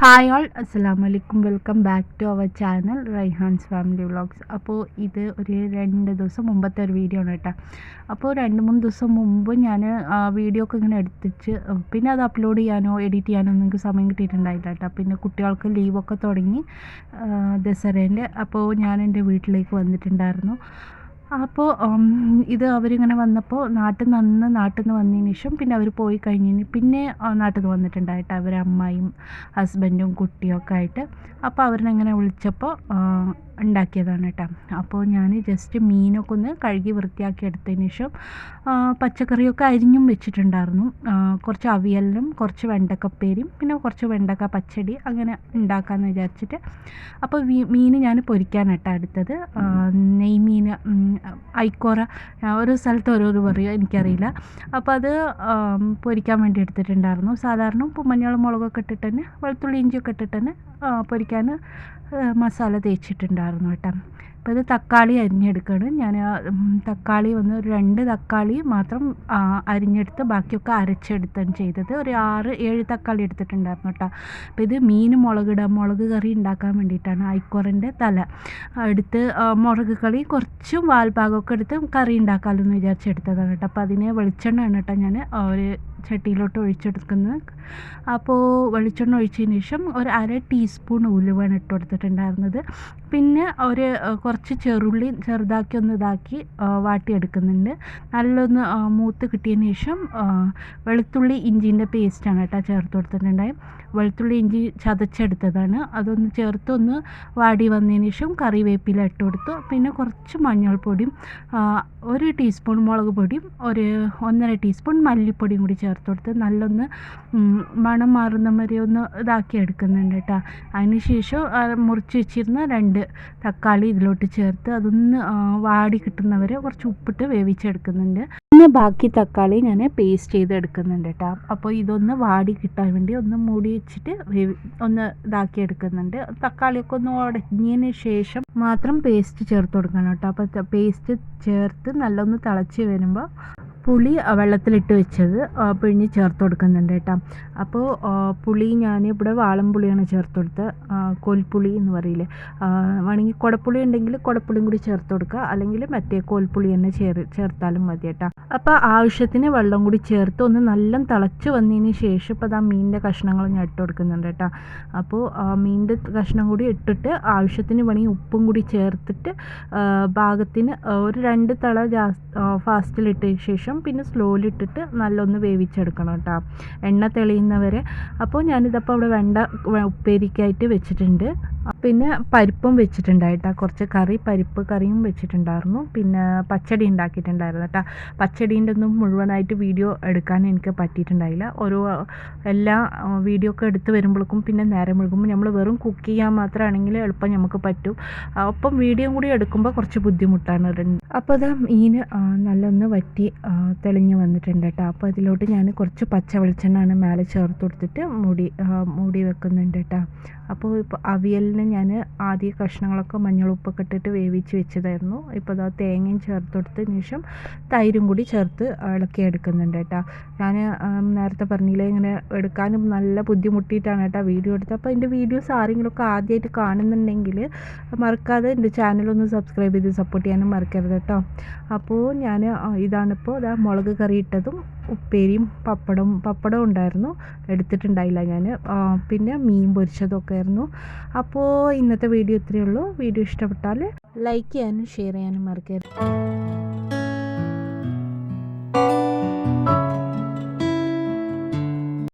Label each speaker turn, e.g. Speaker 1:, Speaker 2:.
Speaker 1: Hi all, അസ്സലാമു അലൈക്കും. Welcome back to our channel Raihan's family vlogs. അപ്പോൾ ഇത് ഒരു 2 ദിവസം മുമ്പത്തെ ഒരു വീഡിയോ ആണ് കേട്ടോ. അപ്പോൾ 2-3 ദിവസം മുമ്പ് ഞാൻ വീഡിയോ ഒക്കെ ഇങ്ങനെ എടുത്തിച്ച് പിന്നെ അത് അപ്ലോഡ് ചെയ്യാനോ എഡിറ്റ് ചെയ്യാനോ നിങ്ങൾക്ക് സമയം കിട്ടിയിട്ടുണ്ടായില്ല കേട്ടോ. പിന്നെ കുട്ടികൾക്ക് ലീവൊക്കെ തുടങ്ങി ദസറേൻ്റെ. അപ്പോൾ ഞാൻ എൻ്റെ വീട്ടിലേക്ക് വന്നിട്ടുണ്ടായിരുന്നു. അപ്പോൾ ഇത് അവരിങ്ങനെ വന്നപ്പോൾ നാട്ടിൽ നിന്ന് വന്നതിന് ശേഷം പിന്നെ അവർ പോയി കഴിഞ്ഞതിന് പിന്നെ നാട്ടിൽ നിന്ന് വന്നിട്ടുണ്ടായിട്ട് അവരെ അമ്മായിയും ഹസ്ബൻഡും കുട്ടിയൊക്കെ ആയിട്ട്. അപ്പോൾ അവരിനെങ്ങനെ വിളിച്ചപ്പോൾ ഉണ്ടാക്കിയതാണ് കേട്ടോ. അപ്പോൾ ഞാൻ ജസ്റ്റ് മീനൊക്കെ ഒന്ന് കഴുകി വൃത്തിയാക്കി എടുത്തതിന് ശേഷം പച്ചക്കറിയൊക്കെ അരിഞ്ഞും വെച്ചിട്ടുണ്ടായിരുന്നു. കുറച്ച് അവിയലിനും കുറച്ച് വെണ്ടക്കപ്പേരിയും പിന്നെ കുറച്ച് വെണ്ടക്ക പച്ചടി അങ്ങനെ ഉണ്ടാക്കാമെന്ന് വിചാരിച്ചിട്ട്. അപ്പോൾ മീൻ ഞാൻ പൊരിക്കാനായിട്ടാണ് എടുത്തത്. നെയ്മീൻ, ഐക്കോറ, ഓരോ സ്ഥലത്ത് ഓരോരോ പറയുക എനിക്കറിയില്ല. അപ്പോൾ അത് പൊരിക്കാൻ വേണ്ടി എടുത്തിട്ടുണ്ടായിരുന്നു. സാധാരണ ഉപ്പും മഞ്ഞളും മുളകൊക്കെ ഇട്ടിട്ട് തന്നെ വെളുത്തുള്ളി ഇഞ്ചിയൊക്കെ ഇട്ടിട്ട് തന്നെ പൊരിക്കാൻ മസാല തേച്ചിട്ടുണ്ടായിരുന്നു കേട്ടോ. അപ്പോൾ ഇത് തക്കാളി അരിഞ്ഞെടുക്കണം. ഞാൻ തക്കാളി ഒരു 2 തക്കാളി മാത്രം അരിഞ്ഞെടുത്ത് ബാക്കിയൊക്കെ അരച്ചെടുത്താണ് ചെയ്തത്. ഒരു 6-7 തക്കാളി എടുത്തിട്ടുണ്ടായിരുന്നു കേട്ടോ. അപ്പോൾ ഇത് മുളക് കറി ഉണ്ടാക്കാൻ വേണ്ടിയിട്ടാണ്. ഐക്കോറിൻ്റെ തല എടുത്ത് മുളക് കറി കുറച്ചും വാൽഭാഗമൊക്കെ എടുത്ത് കറി ഉണ്ടാക്കാമല്ലോ എന്ന് വിചാരിച്ചെടുത്തതാണ് കേട്ടോ. അപ്പോൾ അതിന് വെളിച്ചെണ്ണയാണ് കേട്ടോ ഞാൻ ഒരു ചട്ടിയിലോട്ട് ഒഴിച്ചെടുക്കുന്നത്. അപ്പോൾ വെളിച്ചെണ്ണ ഒഴിച്ചതിന് ശേഷം ഒരു 1/2 ടീസ്പൂൺ ഉലുവയാണ് ഇട്ട് കൊടുത്തിട്ടുണ്ടായിരുന്നത്. പിന്നെ കുറച്ച് ചെറുള്ളി ചെറുതാക്കി ഇതാക്കി വാട്ടിയെടുക്കുന്നുണ്ട്. നല്ലൊന്ന് മൂത്ത് കിട്ടിയതിന് ശേഷം വെളുത്തുള്ളി ഇഞ്ചിൻ്റെ പേസ്റ്റാണ് കേട്ടോ ചേർത്ത് കൊടുത്തിട്ടുണ്ടായി. വെളുത്തുള്ളി ഇഞ്ചി ചതച്ചെടുത്തതാണ്. അതൊന്ന് ചേർത്തൊന്ന് വാടി വന്നതിന് ശേഷം കറിവേപ്പില ഇട്ട് കൊടുത്തു. പിന്നെ കുറച്ച് മഞ്ഞൾപ്പൊടിയും 1 ടീസ്പൂൺ മുളക് പൊടിയും 1.5 ടീസ്പൂൺ മല്ലിപ്പൊടിയും കൂടി ചേർത്ത് കൊടുത്ത് നല്ലൊന്ന് മണം മാറുന്ന വരെ ഒന്ന് ഇതാക്കി എടുക്കുന്നുണ്ട് കേട്ടോ. അതിന് ശേഷം മുറിച്ച് വെച്ചിരുന്ന 2 തക്കാളി ഇതിലോട്ട് ചേർത്ത് അതൊന്ന് വാടി കിട്ടുന്നവരെ കുറച്ച് ഉപ്പിട്ട് വേവിച്ചെടുക്കുന്നുണ്ട്. പിന്നെ ബാക്കി തക്കാളി ഞാൻ പേസ്റ്റ് ചെയ്തെടുക്കുന്നുണ്ട് കേട്ടോ. അപ്പോൾ ഇതൊന്ന് വാടി കിട്ടാൻ വേണ്ടി ഒന്ന് മൂടി വെച്ചിട്ട് ഒന്ന് ഇതാക്കി എടുക്കുന്നുണ്ട്. തക്കാളിയൊക്കെ ഒന്ന് ഉടഞ്ഞതിന് ശേഷം മാത്രം പേസ്റ്റ് ചേർത്ത് കൊടുക്കണം കേട്ടോ. അപ്പോൾ പേസ്റ്റ് ചേർത്ത് നല്ലൊന്ന് തിളച്ച് വരുമ്പോൾ പുളി വെള്ളത്തിലിട്ട് വെച്ചത് പിഴിഞ്ഞ് ചേർത്ത് കൊടുക്കുന്നുണ്ട് കേട്ടോ. അപ്പോൾ പുളി ഞാനിവിടെ വാളൻപുളിയാണ് ചേർത്ത് കൊടുത്തത്. കോൽപ്പുളി എന്ന് പറയില്ലേ, വേണമെങ്കിൽ കുടപ്പുളി ഉണ്ടെങ്കിൽ കുടപ്പുളിയും കൂടി ചേർത്ത് കൊടുക്കുക, അല്ലെങ്കിൽ മറ്റേ കോൽപ്പുളി തന്നെ ചേർത്താലും മതി കേട്ടോ. അപ്പോൾ ആവശ്യത്തിന് വെള്ളം കൂടി ചേർത്ത് ഒന്ന് നല്ല തിളച്ച് വന്നതിന് ശേഷം ഇപ്പോൾ അതാ മീനിൻ്റെ കഷ്ണങ്ങൾ ഞാൻ ഇട്ട് കൊടുക്കുന്നുണ്ട് കേട്ടോ. അപ്പോൾ മീനിൻ്റെ കഷ്ണം കൂടി ഇട്ടിട്ട് ആവശ്യത്തിന് വേണമെങ്കിൽ ഉപ്പും കൂടി ചേർത്തിട്ട് പാകത്തിന് ഒരു 2 തള ഫാസ്റ്റിലിട്ടതിന് ശേഷം പിന്നെ സ്ലോയിലിട്ടിട്ട് നല്ലൊന്ന് വേവിച്ചെടുക്കണം കേട്ടോ, എണ്ണ തെളിയുന്നവരെ. അപ്പോൾ ഞാനിതപ്പോൾ അവിടെ വെണ്ട ഉപ്പേരിക്കായിട്ട് വെച്ചിട്ടുണ്ട്. പിന്നെ പരിപ്പും വെച്ചിട്ടുണ്ടായിട്ടാ, കുറച്ച് പരിപ്പ് കറിയും വെച്ചിട്ടുണ്ടായിരുന്നു. പിന്നെ പച്ചടി ഉണ്ടാക്കിയിട്ടുണ്ടായിരുന്നു കേട്ടോ. പച്ചടീൻ്റെ ഒന്നും മുഴുവനായിട്ട് വീഡിയോ എടുക്കാൻ എനിക്ക് പറ്റിയിട്ടുണ്ടായില്ല. എല്ലാ വീഡിയോ ഒക്കെ എടുത്ത് വരുമ്പോഴേക്കും പിന്നെ നേരം മുഴുകുമ്പോൾ നമ്മൾ വെറും കുക്ക് ചെയ്യാൻ മാത്രമാണെങ്കിൽ എളുപ്പം നമുക്ക് പറ്റും. ഒപ്പം വീഡിയോ കൂടി എടുക്കുമ്പോൾ കുറച്ച് ബുദ്ധിമുട്ടാണ്. അപ്പോൾ അത് മീൻ നല്ലൊന്ന് വറ്റി തെളിഞ്ഞ് വന്നിട്ടുണ്ട് കേട്ടോ. അപ്പോൾ അതിലോട്ട് ഞാൻ കുറച്ച് പച്ച വെളിച്ചെണ്ണയാണ് മേലെ ചേർത്ത് കൊടുത്തിട്ട് മൂടി വെക്കുന്നുണ്ട് കേട്ടോ. അപ്പോൾ ഇപ്പോൾ അവിയലിന് ഞാൻ ആദ്യം കഷ്ണങ്ങളൊക്കെ മഞ്ഞളുപ്പൊക്കെ ഇട്ടിട്ട് വേവിച്ച് വെച്ചതായിരുന്നു. ഇപ്പോൾ അത് തേങ്ങയും ചേർത്ത് കൊടുത്തതിന് ശേഷം തൈരും കൂടി ചേർത്ത് ഇളക്കി എടുക്കുന്നുണ്ട് കേട്ടോ. ഞാൻ നേരത്തെ പറഞ്ഞില്ലേ ഇങ്ങനെ എടുക്കാനും നല്ല ബുദ്ധിമുട്ടിയിട്ടാണ് കേട്ടോ വീഡിയോ എടുത്തത്. അപ്പോൾ എൻ്റെ വീഡിയോസ് ആരെങ്കിലുമൊക്കെ ആദ്യമായിട്ട് കാണുന്നുണ്ടെങ്കിൽ മറക്കാതെ എൻ്റെ ചാനലൊന്ന് സബ്സ്ക്രൈബ് ചെയ്ത് സപ്പോർട്ട് ചെയ്യാനും മറക്കരുത് കേട്ടോ. അപ്പോൾ ഞാൻ ഇതാണിപ്പോൾ മുളക് കറി ഇട്ടതും ഉപ്പേരിയും പപ്പടവും ഉണ്ടായിരുന്നു, എടുത്തിട്ടുണ്ടായില്ല ഞാൻ. പിന്നെ മീൻ പൊരിച്ചതൊക്കെ ആയിരുന്നു. അപ്പോൾ ഇന്നത്തെ വീഡിയോ ഇത്രയേ ഉള്ളൂ. വീഡിയോ ഇഷ്ടപ്പെട്ടാൽ ലൈക്ക് ചെയ്യാനും ഷെയർ ചെയ്യാനും മറക്കരുത്.